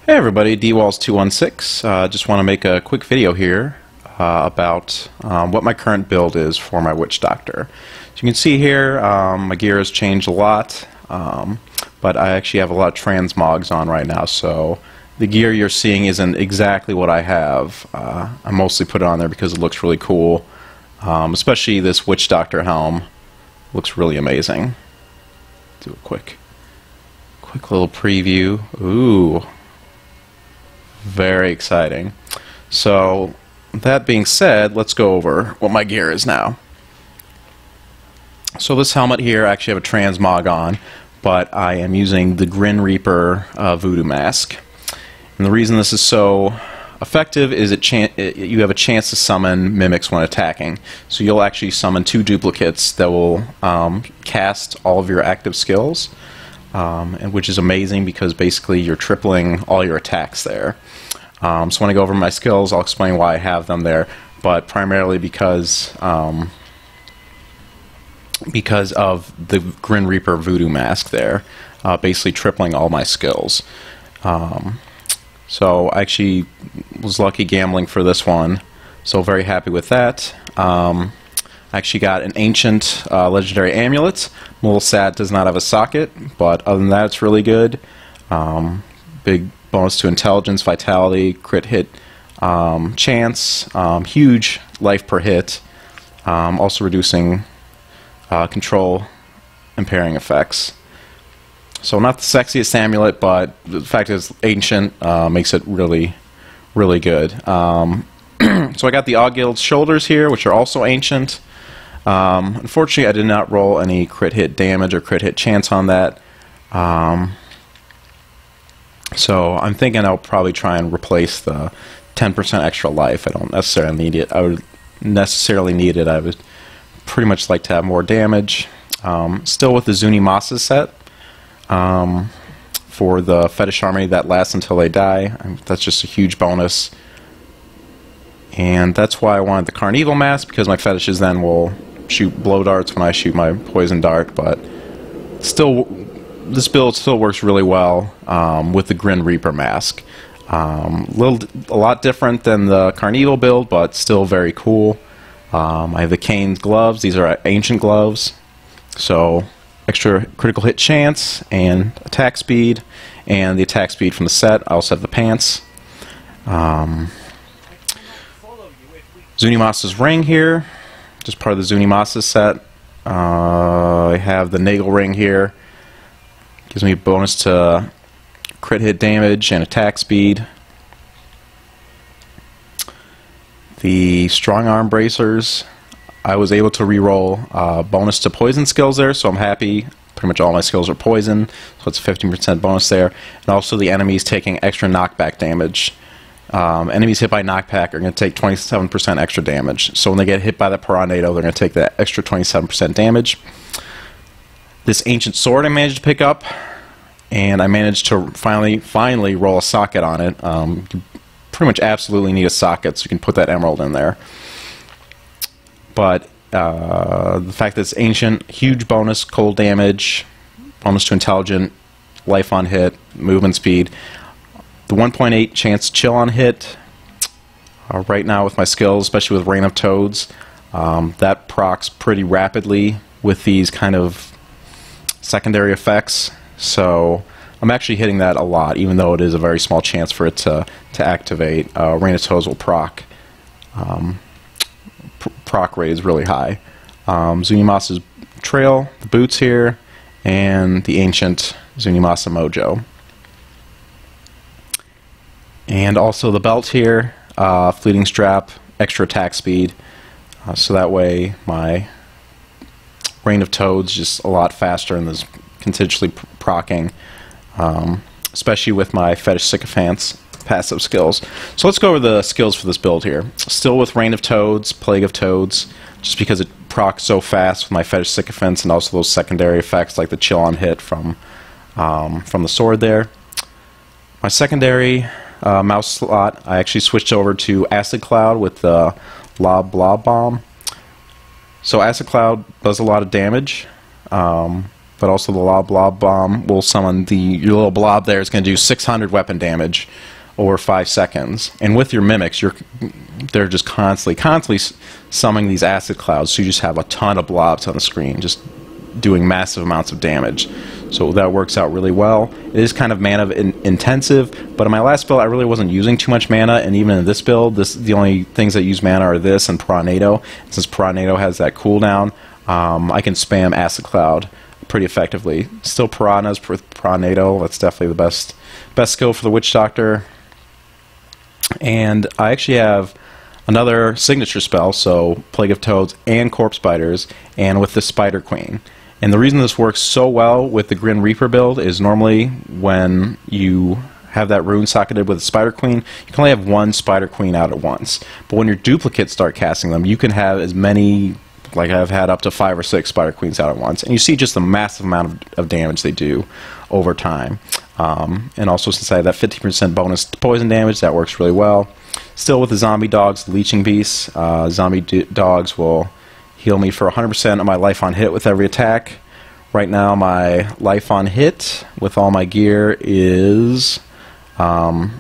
Hey everybody, DWalls216. Just want to make a quick video here about what my current build is for my Witch Doctor. As you can see here, my gear has changed a lot, but I actually have a lot of transmogs on right now, so the gear you're seeing isn't exactly what I have. I mostly put it on there because it looks really cool, especially this Witch Doctor helm. Looks really amazing. Do a quick little preview. Ooh. Very exciting. So, that being said, let's go over what my gear is now. So this helmet here, I actually have a transmog on, but I am using the Grin Reaper Voodoo Mask. And the reason this is so effective is you have a chance to summon mimics when attacking. So you'll actually summon 2 duplicates that will cast all of your active skills. And which is amazing because basically you're tripling all your attacks there. So when I go over my skills, I'll explain why I have them there, but primarily because of the Grin Reaper Voodoo Mask there, basically tripling all my skills. So I actually was lucky gambling for this one, so very happy with that. I actually got an ancient legendary amulet. I'm a little sad it does not have a socket, but other than that it's really good. Big bonus to intelligence, vitality, crit hit chance, huge life per hit, also reducing control impairing effects. So not the sexiest amulet, but the fact that it's ancient makes it really, really good. So I got the Augild's shoulders here, which are also ancient. Unfortunately, I did not roll any crit hit damage or crit hit chance on that. So I'm thinking I'll probably try and replace the 10% extra life. I don't necessarily need it. I would necessarily need it. I would pretty much like to have more damage. Still with the Zunimassa set for the Fetish Army that lasts until they die. That's just a huge bonus. And that's why I wanted the Carnival Mask, because my fetishes then will shoot blow darts when I shoot my poison dart, but still, this build still works really well with the Grin Reaper Mask. A lot different than the Carnival build, but still very cool. I have the Kane's gloves. These are ancient gloves, so extra critical hit chance and attack speed, and the attack speed from the set. I also have the pants. Zunimassa's ring here, just part of the Zunimassa set. I have the Nagel ring here. Gives me a bonus to crit hit damage and attack speed. The strong arm bracers, I was able to reroll bonus to poison skills there, so I'm happy. Pretty much all my skills are poison, so it's a 15% bonus there. And also the enemies taking extra knockback damage. Enemies hit by knockback are going to take 27% extra damage. So when they get hit by the Piranado, they're going to take that extra 27% damage. This ancient sword I managed to pick up, and I managed to finally roll a socket on it. You pretty much absolutely need a socket, so you can put that emerald in there. But the fact that it's ancient, huge bonus, cold damage, bonus to intelligent, life on hit, movement speed. The 1.8 chance chill on hit. Right now with my skills, especially with Rain of Toads, that procs pretty rapidly with these kind of secondary effects. So I'm actually hitting that a lot, even though it is a very small chance for it to activate. Rain of Toads will proc. Proc rate is really high. Zunimassa's trail, the boots here, and the ancient Zunimassa Mojo. And also the belt here, fleeting strap, extra attack speed, so that way my Rain of Toads just a lot faster and is continuously procking, especially with my Fetish Sycophant's passive skills. So let's go over the skills for this build here. Still with Rain of Toads, Plague of Toads, just because it procs so fast with my Fetish Sycophants and also those secondary effects like the chill on hit from the sword there. My secondary mouse slot, I actually switched over to Acid Cloud with the Lob Blob Bomb. So Acid Cloud does a lot of damage, but also the Lob Blob Bomb will summon your little blob there is going to do 600 weapon damage over 5 seconds. And with your mimics, they're just constantly summoning these acid clouds, so you just have a ton of blobs on the screen, just doing massive amounts of damage. So that works out really well. It is kind of mana intensive, but in my last build I really wasn't using too much mana, and even in this build, the only things that use mana are this and Piranado. Since Piranado has that cooldown, I can spam Acid Cloud pretty effectively. Still Piranhas with Piranado, that's definitely the best skill for the Witch Doctor. And I actually have another signature spell, so Plague of Toads and Corpse Spiders, and with the Spider Queen. And the reason this works so well with the Grin Reaper build is normally when you have that rune socketed with the Spider Queen, you can only have one Spider Queen out at once. But when your duplicates start casting them, you can have as many, like I've had up to 5 or 6 Spider Queens out at once. And you see just the massive amount of damage they do over time. And also, since I have that 50% bonus to poison damage, that works really well. Still with the zombie dogs, the leeching beasts, zombie dogs will heal me for 100% of my life on hit with every attack. Right now my life on hit with all my gear is about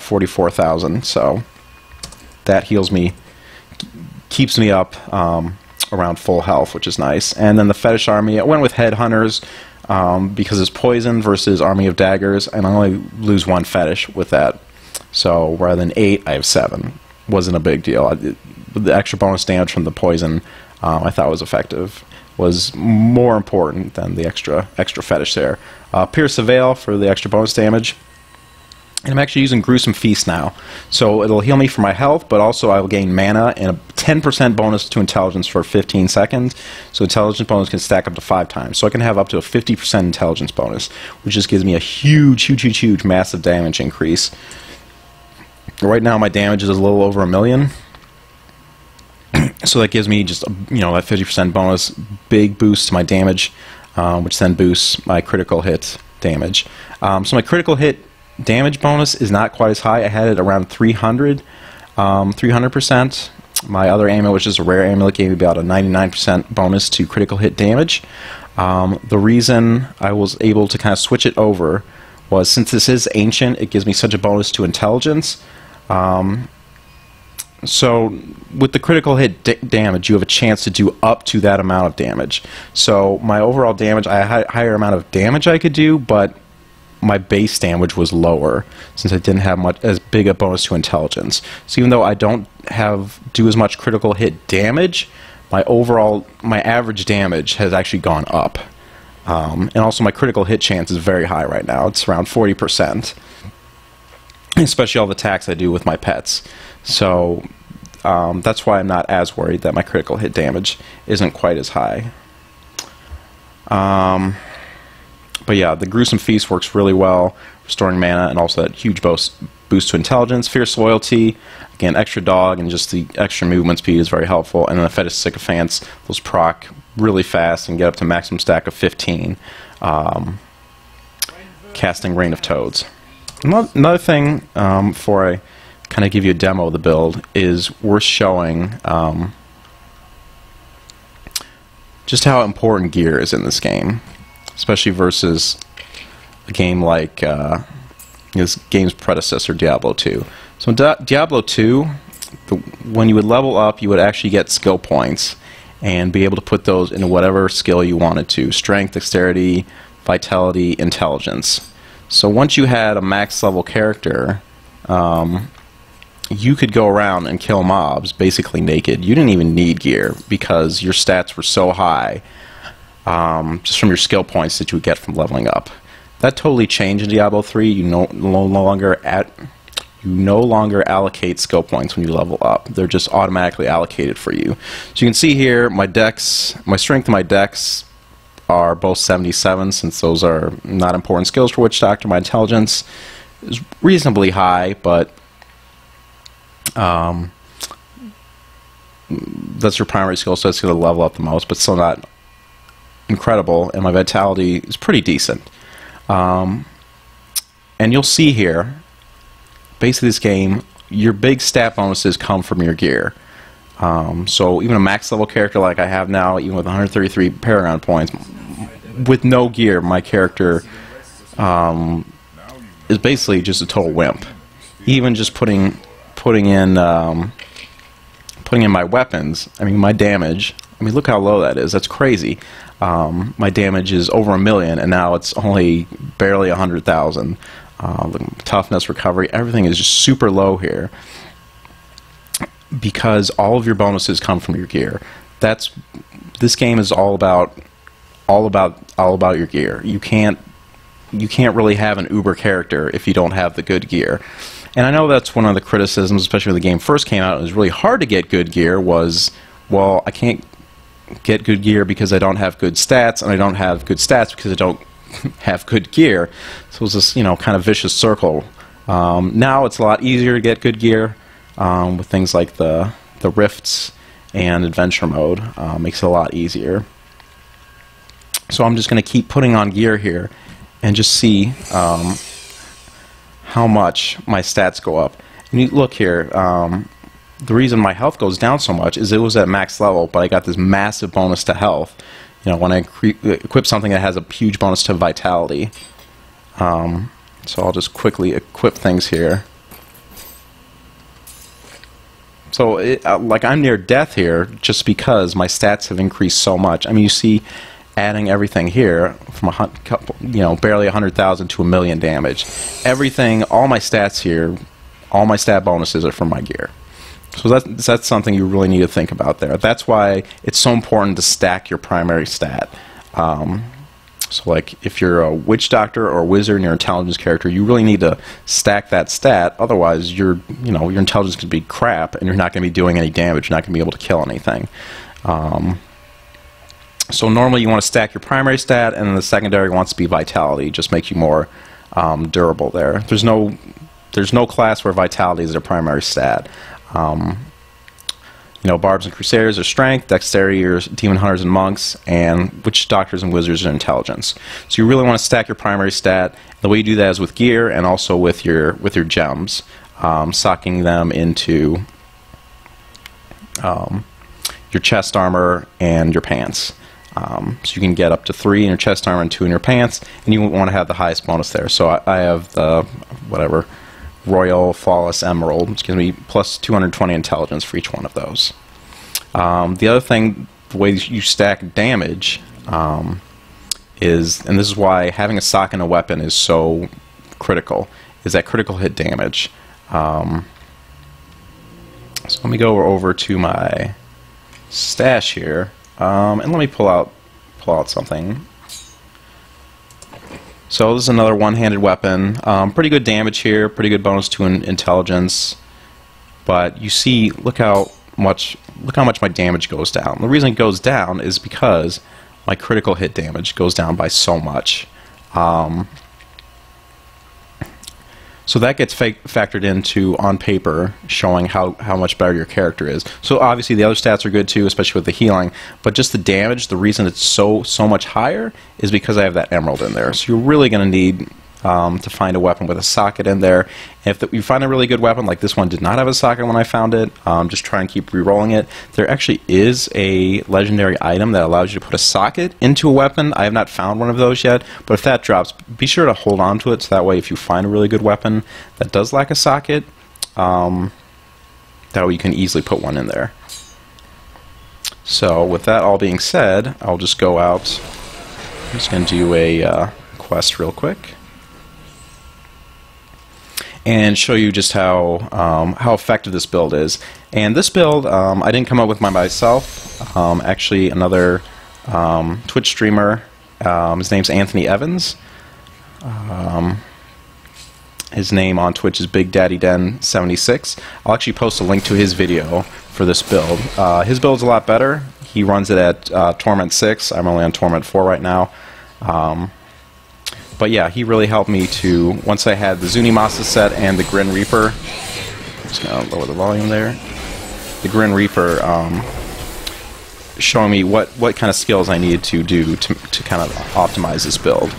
44,000, so that heals me, keeps me up around full health, which is nice. And then the Fetish Army, I went with Headhunters because it's poison versus Army of Daggers, and I only lose 1 fetish with that. So rather than 8, I have 7. Wasn't a big deal. The extra bonus damage from the poison I thought was effective. Was more important than the extra fetish there. Pierce the Veil for the extra bonus damage. And I'm actually using Gruesome Feast now. So it'll heal me for my health, but also I will gain mana and a 10% bonus to intelligence for 15 seconds. So intelligence bonus can stack up to 5 times. So I can have up to a 50% intelligence bonus, which just gives me a huge, massive damage increase. Right now my damage is a little over 1 million. So that gives me just that 50% bonus, big boost to my damage, which then boosts my critical hit damage. So my critical hit damage bonus is not quite as high. I had it around 300%. My other amulet, which is a rare amulet, gave me about a 99% bonus to critical hit damage. The reason I was able to kind of switch it over was, since this is ancient, it gives me such a bonus to intelligence. So with the critical hit damage, you have a chance to do up to that amount of damage. So my overall damage, I had a higher amount of damage I could do, but my base damage was lower since I didn't have as big a bonus to intelligence. So even though I don't do as much critical hit damage, my average damage has actually gone up. And also my critical hit chance is very high right now. It's around 40%. Especially all the attacks I do with my pets. So that's why I'm not as worried that my critical hit damage isn't quite as high. But yeah, the Gruesome Feast works really well, restoring mana and also that huge boost to intelligence. Fierce Loyalty, again, extra dog and just the extra movement speed is very helpful. And then the Fetish Sycophants, those proc really fast and get up to maximum stack of 15, casting Rain of Toads. Another thing, before I kind of give you a demo of the build, is worth showing just how important gear is in this game, especially versus a game like this game's predecessor, Diablo 2. So in Diablo 2, when you would level up, you would actually get skill points and be able to put those into whatever skill you wanted to: strength, dexterity, vitality, intelligence. So once you had a max level character, you could go around and kill mobs basically naked. You didn't even need gear because your stats were so high just from your skill points that you would get from leveling up. That totally changed in Diablo 3. You no longer allocate skill points when you level up. They're just automatically allocated for you. So you can see here my strength and my dex are both 77, since those are not important skills for Witch Doctor. My intelligence is reasonably high, but that's your primary skill, so it's going to level up the most, but still not incredible. And my vitality is pretty decent. And you'll see here, basically this game, your big stat bonuses come from your gear. So even a max level character like I have now, even with 133 Paragon points, with no gear, my character is basically just a total wimp. Even just putting in my weapons, I mean, my damage, I mean, look how low that is. That's crazy. My damage is over 1 million, and now it's only barely 100,000. Toughness, recovery, everything is just super low here because all of your bonuses come from your gear. This game is all about your gear. You can't really have an uber character if you don't have the good gear. And I know that's one of the criticisms, especially when the game first came out. It was really hard to get good gear. Was, well, I can't get good gear because I don't have good stats, and I don't have good stats because I don't have good gear. So it was this, you know, kind of vicious circle. Now it's a lot easier to get good gear with things like the rifts and adventure mode. Makes it a lot easier. So I'm just going to keep putting on gear here and just see how much my stats go up. And you look here, the reason my health goes down so much is it was at max level, but I got this massive bonus to health. You know, when I equip something that has a huge bonus to vitality. So I'll just quickly equip things here. So, like, I'm near death here just because my stats have increased so much. I mean, you see, adding everything here from barely 100,000 to 1 million damage. Everything, all my stats here, all my stat bonuses are from my gear. So that's something you really need to think about there. That's why it's so important to stack your primary stat. So like if you're a witch doctor or a wizard and you're an intelligence character, you really need to stack that stat. Otherwise, your intelligence could be crap and you're not going to be doing any damage. You're not going to be able to kill anything. So normally you want to stack your primary stat, and then the secondary wants to be vitality. It just makes you more durable there. There's no class where vitality is their primary stat. Barbs and crusaders are strength, dexterity are demon hunters and monks, and witch doctors and wizards are intelligence. So you really want to stack your primary stat. The way you do that is with gear and also with your gems, socking them into your chest armor and your pants. So you can get up to 3 in your chest armor and 2 in your pants, and you want to have the highest bonus there. So I have the Royal Flawless Emerald, which gives me plus 220 intelligence for each one of those. The other thing, the way you stack damage is, and this is why having a sock in a weapon is so critical, is that critical hit damage. So let me go over to my stash here, and let me pull out something. So this is another one-handed weapon. Pretty good damage here, pretty good bonus to intelligence. But you see, look how much my damage goes down. The reason it goes down is because my critical hit damage goes down by so much. So that gets factored into, on paper, showing how much better your character is. So obviously the other stats are good too, especially with the healing, but just the damage, the reason it's so much higher is because I have that emerald in there. So you're really going to need to find a weapon with a socket in there. And if you find a really good weapon, like this one did not have a socket when I found it, just try and keep re-rolling it. There actually is a legendary item that allows you to put a socket into a weapon. I have not found one of those yet, but if that drops, be sure to hold on to it, so that way if you find a really good weapon that does lack a socket, that way you can easily put one in there. So with that all being said, I'll just go out. I'm just going to do a quest real quick and show you just how effective this build is. And this build, I didn't come up with by myself. Actually, another Twitch streamer, his name's Anthony Evans. His name on Twitch is Big Daddy Den 76. I'll actually post a link to his video for this build. His build's a lot better. He runs it at Torment 6. I'm only on Torment 4 right now. But yeah, he really helped me to, once I had the Zunimassa set and the Grin Reaper, I'm just going to lower the volume there, the Grin Reaper showing me what kind of skills I needed to do to kind of optimize this build.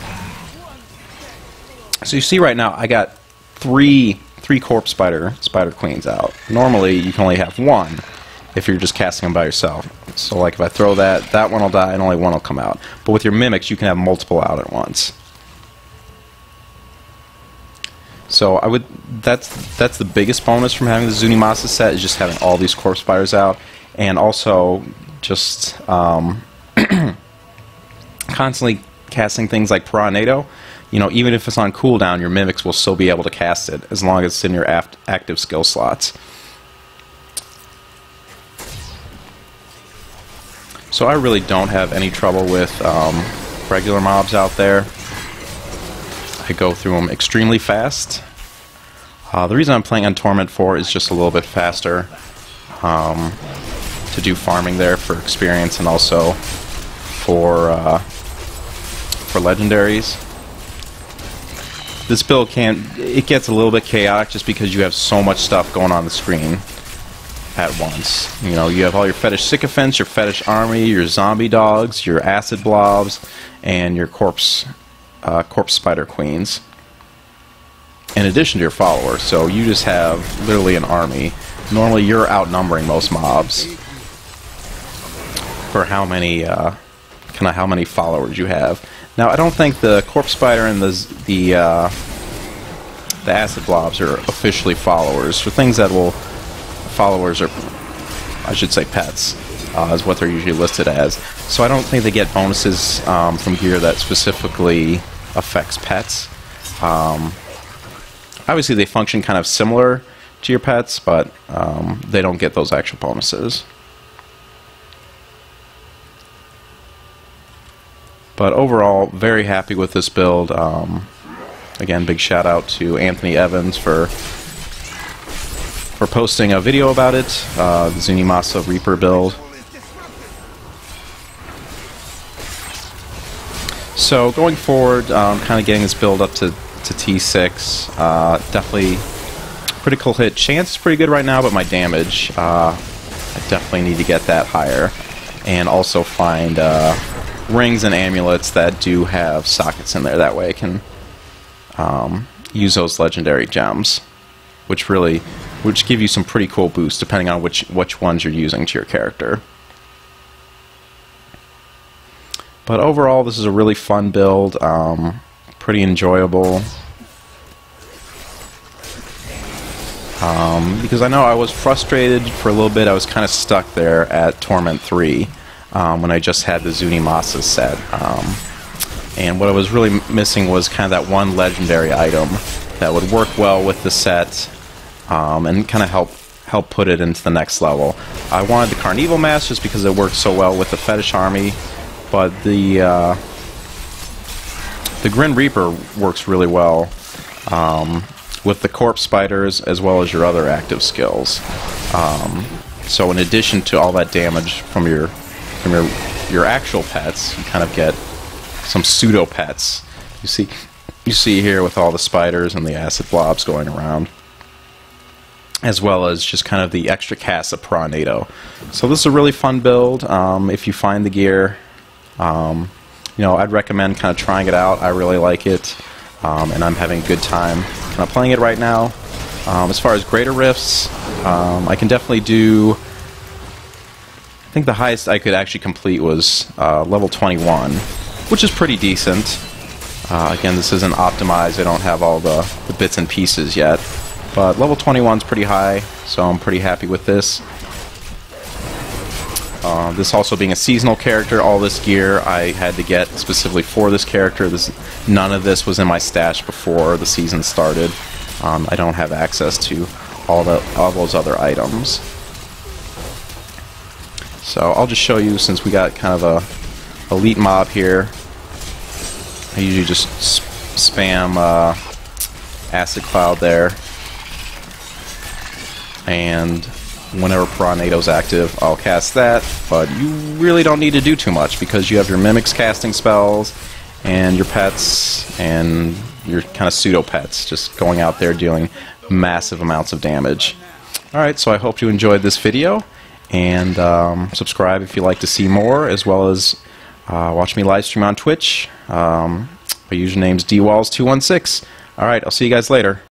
So you see right now, I got three Corpse Spider Queens out. Normally, you can only have one if you're just casting them by yourself. So like if I throw that, that one will die and only one will come out. But with your mimics, you can have multiple out at once. So that's the biggest bonus from having the Zunimassa set, is just having all these corpse spiders out, and also just constantly casting things like Piranado. You know, even if it's on cooldown, your mimics will still be able to cast it as long as it's in your active skill slots. So I really don't have any trouble with regular mobs out there. I go through them extremely fast. The reason I'm playing on Torment 4 is just a little bit faster to do farming there for experience, and also for legendaries. This build it gets a little bit chaotic just because you have so much stuff going on the screen at once. You know, you have all your fetish sycophants, your fetish army, your zombie dogs, your acid blobs, and your corpse spider queens, in addition to your followers. So you just have literally an army. Normally you're outnumbering most mobs for how many how many followers you have. Now I don't think the corpse spider and the acid blobs are officially followers. For things that will followers, are, I should say pets, is what they're usually listed as. So I don't think they get bonuses from gear that specifically affects pets. Obviously they function kind of similar to your pets, but they don't get those actual bonuses. But overall, very happy with this build. Again, big shout out to Anthony Evans for posting a video about it, the Zunimassa Reaper build. So going forward, kind of getting this build up to T6, definitely critical hit chance is pretty good right now, but my damage, I definitely need to get that higher, and also find rings and amulets that do have sockets in there. That way I can use those legendary gems, which give you some pretty cool boosts depending on which ones you're using to your character. But overall, this is a really fun build, pretty enjoyable. Because I know I was frustrated for a little bit. I was kind of stuck there at Torment 3 when I just had the Zunimassa set. And what I was really missing was kind of that one legendary item that would work well with the set, and kind of help put it into the next level. I wanted the Carnival Mask just because it worked so well with the Fetish Army, but the Grin Reaper works really well with the Corpse Spiders as well as your other active skills. So in addition to all that damage from your actual pets, you kind of get some pseudo pets. You see here with all the spiders and the acid blobs going around, as well as just kind of the extra cast of Piranado. So this is a really fun build. If you find the gear, you know, I'd recommend kind of trying it out. I really like it, and I'm having a good time kind of playing it right now. As far as greater rifts, I can definitely do. I think the highest I could actually complete was level 21, which is pretty decent. Again, this isn't optimized. I don't have all the bits and pieces yet. But level 21 is pretty high, so I'm pretty happy with this. This also being a seasonal character, all this gear I had to get specifically for this character. None of this was in my stash before the season started. I don't have access to all those other items. So I'll just show you, since we got kind of a elite mob here. I usually just spam Acid Cloud there, and whenever Piranado's active, I'll cast that, but you really don't need to do too much because you have your mimics casting spells and your pets and your kind of pseudo pets just going out there dealing massive amounts of damage. Alright, so I hope you enjoyed this video, and subscribe if you'd like to see more, as well as watch me live stream on Twitch. My username's dwalls216. Alright, I'll see you guys later.